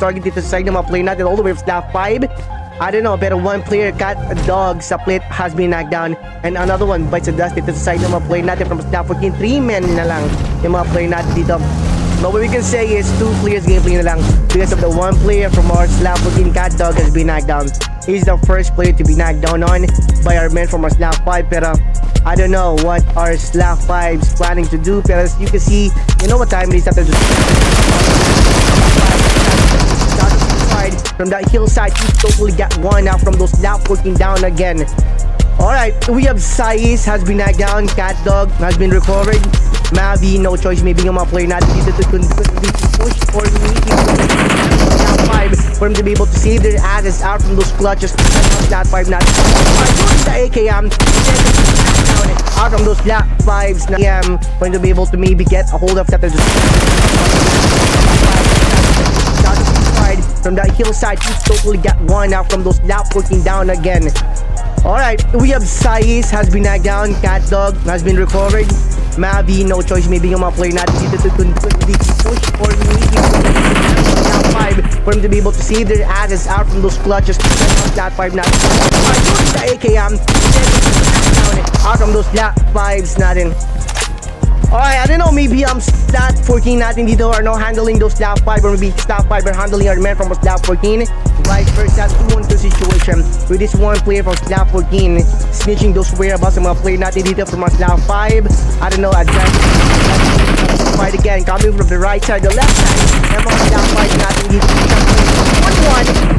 target dito sa side ng mga player natin all the way from slap 5. I don't know, pero one player, 𝚃𝙸𝙼𝙴, has been knocked down. And another one bites the dust dito sa side ng mga player natin from slap 14. 3 men na lang yung mga player natin dito. But what we can say is 2 players gameplay na lang because of the one player from our slap 14, 𝚃𝙸𝙼, has been knocked down. He's the first player to be knocked down on by our men from our slap 5. Pero I don't know what our slap 5 is planning to do. Pero as you can see, you know what time it is after just from that hillside. He totally got one out from those slap 14 down again. Alright, we have 𝚃𝙸𝙼 has been knocked down. 𝚃𝙸𝙼 has been recovered. Mavi, no choice, maybe yung mga player natin dito to push or maybe for him to be able to save their asses out from those clutches. Slap 5 natin. The AKM out from those slap 5s na for him to be able to maybe get a hold of that. From that hillside, he totally got one out from those slap 14 down again. Alright, we have 𝚃𝙸𝙼 has been knocked down. 𝚃𝙸𝙼 has been recovered. Mavi, no choice, maybe yung mga player natin dito to push or maybe for him to be able to save their asses out from those clutches. Slap 5 natin. The AKM out from those slap 5s natin. Alright, I don't know, maybe slap 14 natin dito are now handling those slap 5, or maybe slap 5 are handling our men from slap 14. Vice versa, 2-on-2 situation with this one player from slap 14 snitching those whereabouts ng mga player natin dito from our slap 5. I don't know, advance fight again, coming from the right side, the left side, and mga slap 5 natin dito.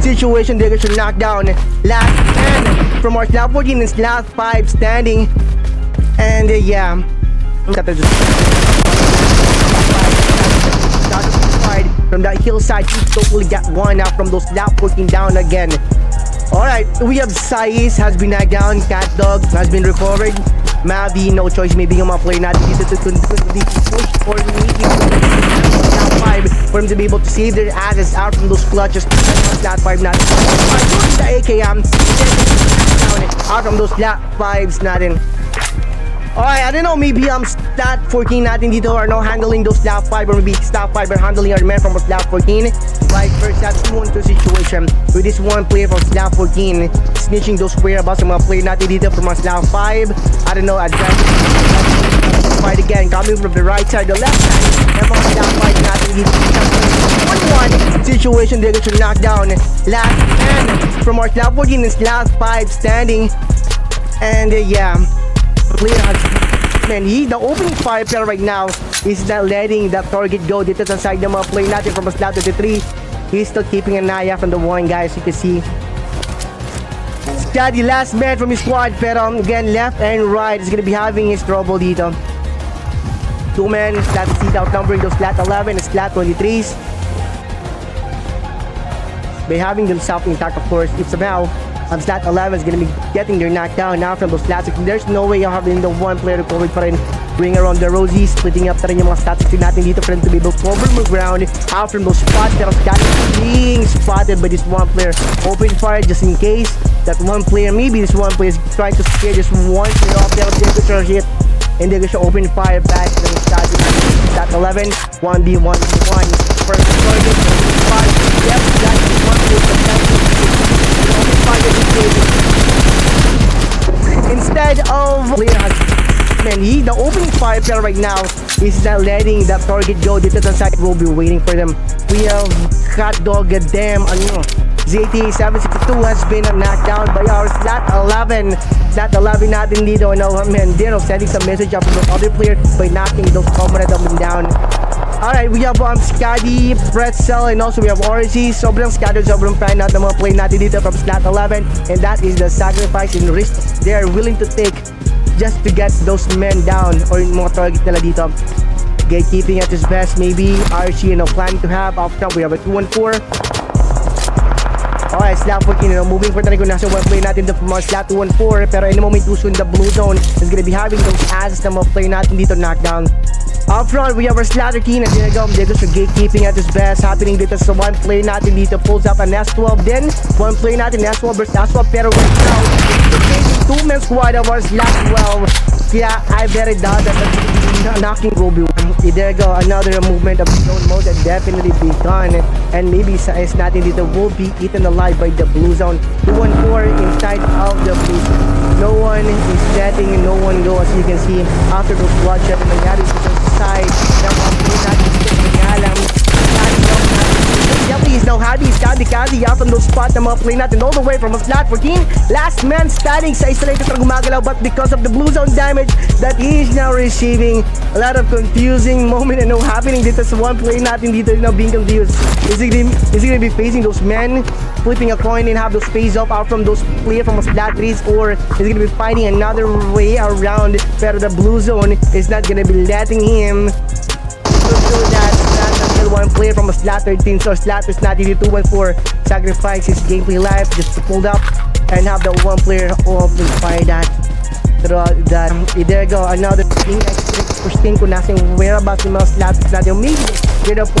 1-1 situation, they should knock down last and from our slap 14 and slap 5 standing. And yeah, from that hillside, he totally got one out from those slap 14 down again. Alright, we have 𝚃𝙸𝙼 has been knocked down. 𝚃𝙸𝙼 has been recovered. Mavi, no choice, maybe yung mga player natin dito to push or maybe slap 5 for him to be able to save their asses out from those clutches. Slap 5 natin. The AKM out from those slap 5s natin. Alright, I don't know, maybe slap 14 natin dito are now handling those slap 5, or maybe slap 5 are handling our men from slap 14. Vice versa, 2-on-2 situation with this one player from slap 14 snitching those whereabouts ng mga player natin dito from slap 5. I don't know, advance fight again, coming from the right side, the left side, and mga slap 5 natin dito. 1-1 situation, they should knock down last and from our slap 14 and slap 5 standing. And yeah, player has, man, the opening fire player right now is not letting that target go dito sa side ng mga play natin from slap 23. He's still keeping an eye out from the one, guys. You can see the last man from his squad, pero again, left and right is gonna be having his trouble dito. 2 men, slap C outnumbering those slap 11 and slap 23s. By having themselves intact, of course, if somehow slap 11 is gonna be getting their knockdown now from those slats. There's no way you're having the one player recovered pa rin. Bring around the rosies, splitting up na rin yung mga statistics natin dito for them to be able to cover the ground out from those spots. Pero being spotted by this one player. Open fire just in case that one player, maybe this one player is trying to scare this one player off. Pero they could hit and they could open fire back to the slap 11. 1v1 first target. Yep, that's one player. Instead of man, the opening fire player right now is not letting that target go. Dito sa side, will be waiting for them. We have 𝚃𝙸𝙼𝙼, ZENITHRA has been knocked down by our slap 11. Slap 11 natin dito. No, man, they're sending some message up to the other player by knocking those comrades up and down. Alright, we have 𝚃𝙸𝙼, Pretzel, and also we have RC. Sobrang scattered, sobrang fan out ng mga play natin dito from slap 11. And that is the sacrifice and risk they are willing to take just to get those men down or yung mga target nila dito. Gatekeeping at his best, maybe RC, planning to have up front. We have a 2-on-4. Alright, slap 14, moving for talaga nasa one play natin from our slap 2-on-4. Pero in the moment, too soon, the blue zone is gonna be having those asses na mga play natin dito knockdown. Up front, we have our slap 13 and there goes your gatekeeping at his best happening dito sa one play natin dito. Pulls up an S12 din. One play natin, S12 versus S12. Pero right now, the 2-man squad of our slap 12 Yeah, I very doubt that knocking will be one. There go another movement of zone mode that definitely be gone. And maybe size natin dito will be eaten alive by the blue zone. 2-1-4 inside of the blue zone. No one is letting no one go, as you can see after those bloodshed na nangyari sa side. Now, he's now happy. Ďaďaľ out on those spot na mga play natin all the way from a slot 14. Last man standing sa isolated na gumagalaw, but because of the blue zone damage that he is now receiving, a lot of confusing moment and no happening dito sa one play natin dito now being confused. Is he gonna be facing those men, flipping a coin and have those face off out from those player from a slot 3s, or is he gonna be finding another way around? Pero the blue zone is not gonna be letting him do that. One player from a slot 13, so slot is not really 2-1-4. Sacrifice his gameplay life just to pull up and have the one player open fire that. There go another thing extra pushing ko natin whereabouts yung mga slot natin. Maybe get up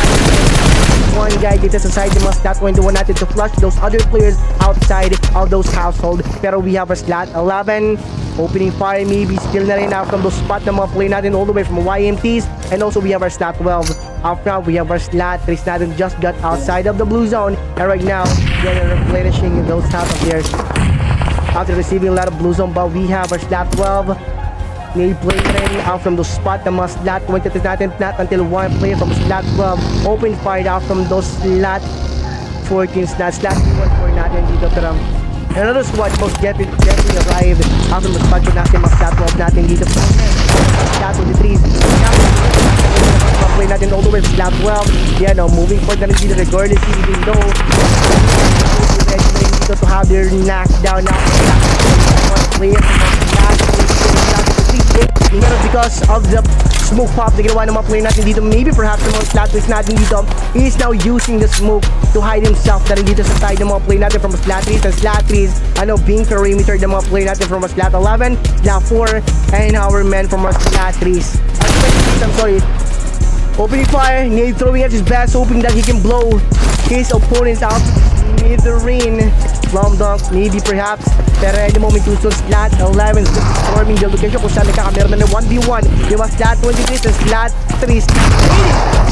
one guy dito sa side ng mga slot 21 natin to flush those other players outside of those household. Pero we have a slot 11 opening fire, maybe still na rin out from those spot ng mga play natin all the way from YMTs. And also we have our slot 12 up front. We have our slot 3 natin just got outside of the blue zone, and right now they are replenishing those half of theirs after receiving a lot of blue zone. But we have our slot 12 may play rin out from those spot ng mga slot 20 natin, not until one player from slot 12 open fired out from those slot 14 slot 1-4 natin dito. Pero another squad most definitely arrived after the spot ko natin mga slot 12 natin dito. Slot 23 play natin all the way to slot 12. Yeah, no, moving forward na rin dito regardless even though dito to have their knockdown now. Player because of the smoke pop na ginawa ng mga player natin dito, maybe perhaps the mga slot twist natin dito, he is now using the smoke to hide himself na rin dito sa side ng mga player natin from a slot 3s and slot 3s. Ano, being perimeter ng mga player natin from a slot 11, slot 4, and our men from a slot 3s. I'm sorry. Opening fire, Nate throwing at his best, hoping that he can blow his opponents out mid the ring. Slam dunk, maybe perhaps. Pero any moment to slot 11 storming the location kung saan nagkakamera na 1v1. Yung mga slot 23 sa slot 3.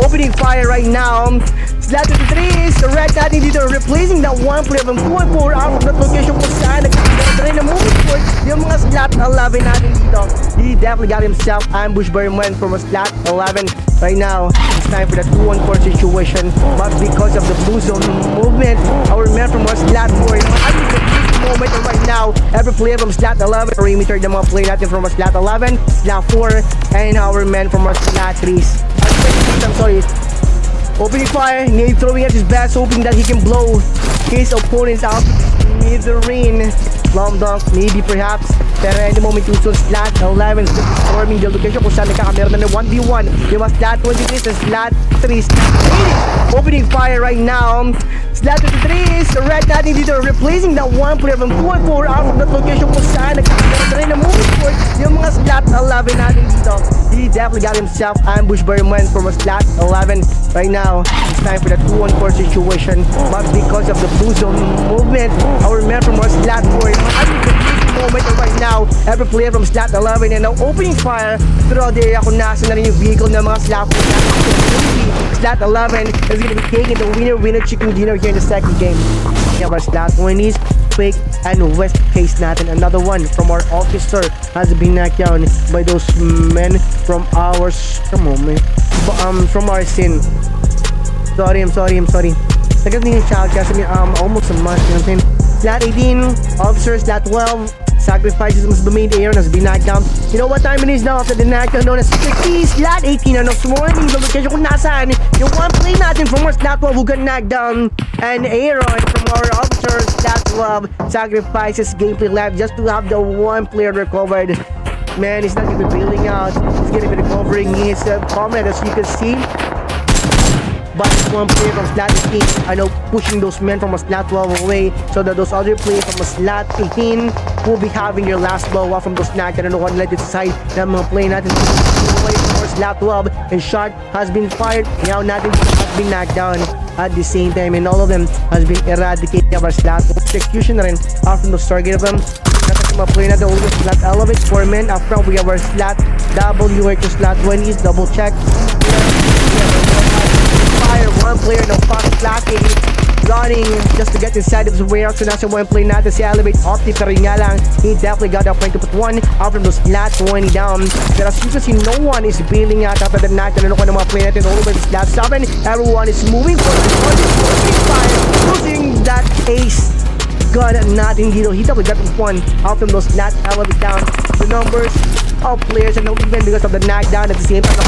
Opening fire right now. Slot 23 is red natin dito, replacing that one player from 2-4 out of that location kung saan nagkakamera na moving forward. Yung mga slot 11 natin dito, he definitely got himself ambushed by man from a slot 11. Right now, it's time for that 2-1-4 situation. But because of the blue zone movement, our man from our slot 4 is moment right now. Every player from slot 11 perimeter the mga play natin from our slot 11, slot 4, and our men from our slot 3s. I'm sorry. Opening fire, Nate throwing at his best, hoping that he can blow his opponents out mid the ring. Slam dunk, maybe perhaps. Pero any moment to slot 11 storming the location kung saan nagkakamera na 1v1. Yung mga slot 23 sa slot 3. Opening fire right now. Slot 23 is red natin dito, replacing that one player from 2-4 out of that location kung saan nagkakamera na rin na moving forward. Yung mga slot 11 natin dito, he definitely got himself ambushed by man from a slot 11. Right now, it's time for the 2-1-4 situation. But because of the blue zone movement, our man from our slot 4 moment right now, every player from slot 11 and now opening fire throughout the area kung nasa na rin yung vehicle ng mga slot 4. Slot 11 is going to be taking the winner chicken dinner here in the second game. We have our slot 20s, Quick and West case natin. Another one from our officer has been knocked down by those men from our from our scene. I'm sorry. Nagdating yung child kasi almost a month, you know what I'm saying? Slot 18, officer, slot 12, sacrifices must be made. Aaron has been knocked down. You know what time it is now after the knockdown known as 50, slot 18, and swarming the location kung nasaan yung one play natin from our slot 12 who got knocked down. And Aaron from our officer, slot 12, sacrifices gameplay left just to have the one player recovered. Man, he's not even bailing out. He's gonna be recovering his comrade, as you can see. But one player from slot 18 are now pushing those men from a slot 12 away, so that those other players from a slot 18 will be having their last blow off from those knocked and one let it side na mga play natin away from our slot 12, and shot has been fired. Now natin has been knocked down at the same time, and all of them has been eradicated of our slot. Execution na rin from the target of them. mga player natin. Always slot elevate for men. Up front, we have our slot W to slot 20s. Double check. Fire one player ng Fox slacking. Running just to get inside of the warehouse. So nasa one play natin si Elevate Opti, pero nga lang, he definitely got that point to put one out from those slot 20 down. Pero as you can see, no one is bailing out after the night. Ano ng mga play natin all over the slot 7. Everyone is moving for the fire, losing that ace. Gun natin dito. He definitely got one out from those slot Elevate down. The numbers of players and not even because of the knockdown at the same time.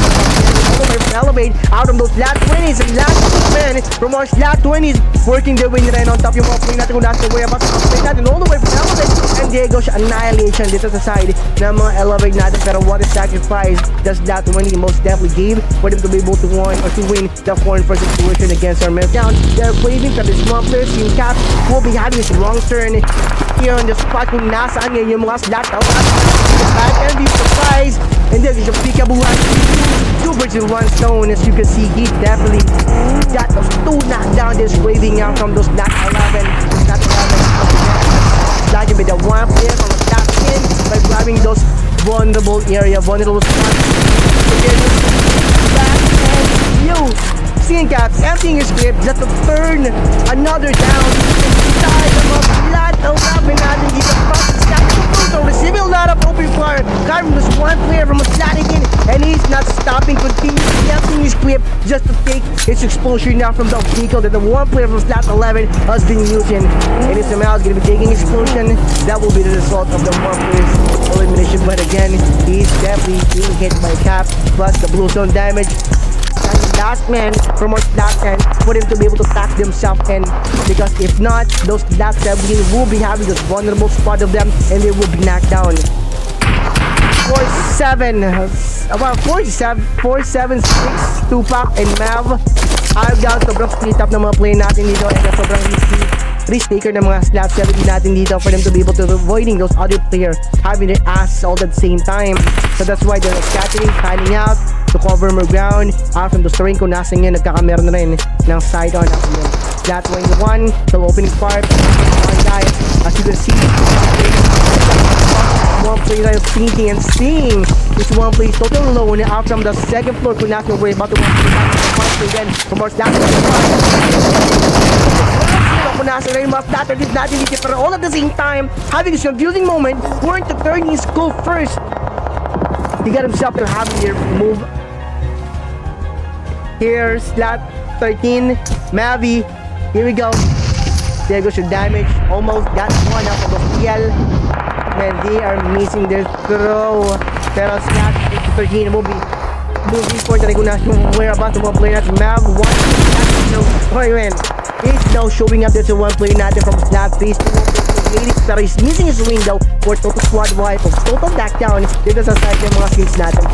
Elevate out of those last 20s and last man from our slot 20s working their way rin on top yung mga play natin kung nasa way about to play natin all the way from Elevate, and there goes annihilation dito sa side ng mga Elevate natin. Pero what a sacrifice does slot 20 most definitely gave for them to be able to win or to win the foreign first situation against our meltdown. They're waiting for the small players. Yung Cap will be having his wrong turn here on the spot kung nasaan ngayon yung mga slot out back and be surprised, and then there's a 𝚃𝙸𝙼𝙴, 2 birds with 1 stone. As you can see, he definitely got those 2 knockdown, just waving out from those slot 11. Slot 11 sliding with the 1 player from the top 10 by grabbing those vulnerable spots. Back and you seeing Caps emptying his grip just to turn another down inside of a slot 11 natin dito. Receiving a lot of open fire, carving this one player from a slot again, and he's not stopping, continuing emptying his clip just to take his exposure now from the vehicle that the one player from slot 11 has been using. And if somehow is going to be taking explosion, that will be the result of the one player's elimination. But again, he's definitely being hit by Cap plus the blue zone damage. And the last man from our slot 10 for him to be able to tack themselves in, because if not, those slot 17 will be having this vulnerable spot of them and they will be knocked down. 4-7 about 4-7-6 Tupac and Mav are down. Sobrang split up ng mga play natin dito, and sobrang risk taker ng mga slot 17 natin dito for them to be able to avoiding those other players having their asses all at the same time. So that's why they're scattering, panning out to cover more ground. From the storing ko nasa ngayon, nagkakamera na rin ng side on up yun. Slot 21, so opening part, one guy, as you can see, one player is thinking and seeing. This one player is totally alone out from the second floor. Kung nasa worry about the one again from our slot 21. Kung nasa rin mga flatter natin dito, pero all at the same time, having this confusing moment, going to turn his goal first. He got himself to having their move. Here, slot 13, Mavi. Here we go. There goes your damage. Almost got one out of the PL. Man, they are missing their throw. Pero slot 13 will be moving forward. Kung nasa whereabouts ng mga player natin. Mav, one. He's now showing up there to one player natin from slot 3. Pero he's missing his window for total squad wipe of total knockdown dito sa side ng mga skins natin.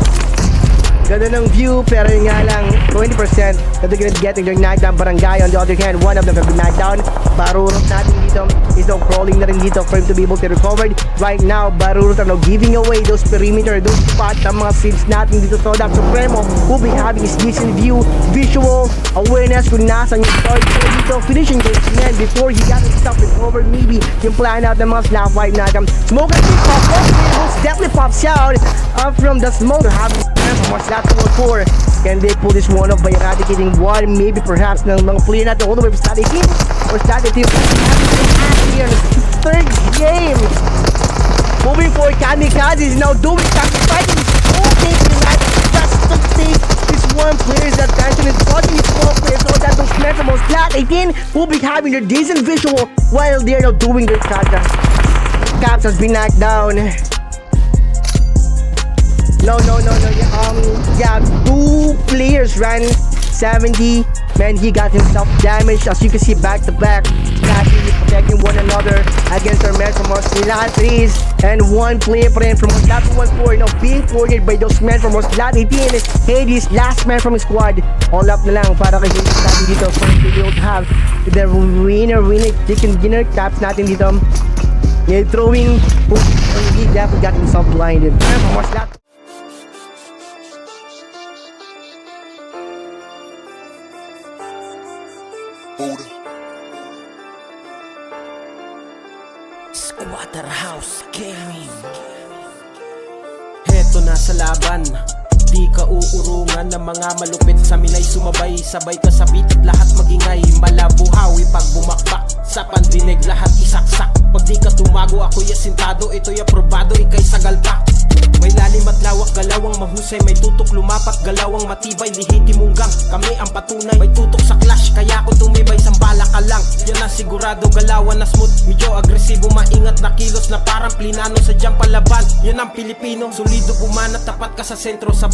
Ganda ng view, pero yun nga lang 20% that they're gonna be getting their knockdown. Barangay on the other hand, one of them have been knocked down. Barurot natin dito is now crawling na rin dito for him to be able to recover. Right now, Barurot are now giving away those perimeter, those spots ng mga skins natin dito. So that Supremo will be having his decent view, visual awareness kung nasan yung start dito, finishing the end before he got himself recovered. Maybe yung plan out ng mga slap wipe natin. Smoke and pop up, definitely pops out from the smoke to have from our slap 4. Can they pull this one off by eradicating one, maybe perhaps ng mga player natin all the way from slot 18 or slot 18 here in the third game. Moving forward, 𝚃𝙸𝙼𝙴 is now doing sacrificing his whole thing tonight just to take this one player's attention and spotting his 4 players so that those men from slot 18 will be having their decent visual while they're now doing their kata. Caps has been knocked down. No. Yeah, 2 players ran 70. Man, he got himself damaged. As you can see, back to back, protecting one another against our men from our slot 3s. And one player from our slot 1-4. Now being forwarded by those men from our slot 18. Hades, last man from his squad. All up na lang para kay Hades natin dito. For we will have the winner chicken dinner caps natin dito. Yeah, throwing. He definitely got himself blinded. From our slot. Squatter House Gaming. Heto na sa laban, di ka uurungan ng mga malupit sa minay sumabay. Sabay kasabit at lahat magingay. Malabuhawi pag bumakbak, sa pandinig lahat isaksak. Pag di ka tumago ako'y asintado, ito'y aprobado, ika'y sagalpak. May lalim at lawak, galawang mahusay. May tutok lumapat, galawang matibay. Lihiti munggang, kami ang patunay. May tutok sa clash, kaya ako tumibay. Sambala ka lang, yan na sigurado. Galawan na smooth, medyo agresibo. Maingat na kilos na parang plinano. Sadyang palaban, yan ang Pilipino. Solido pumanat, tapat ka sa sentro. Sabay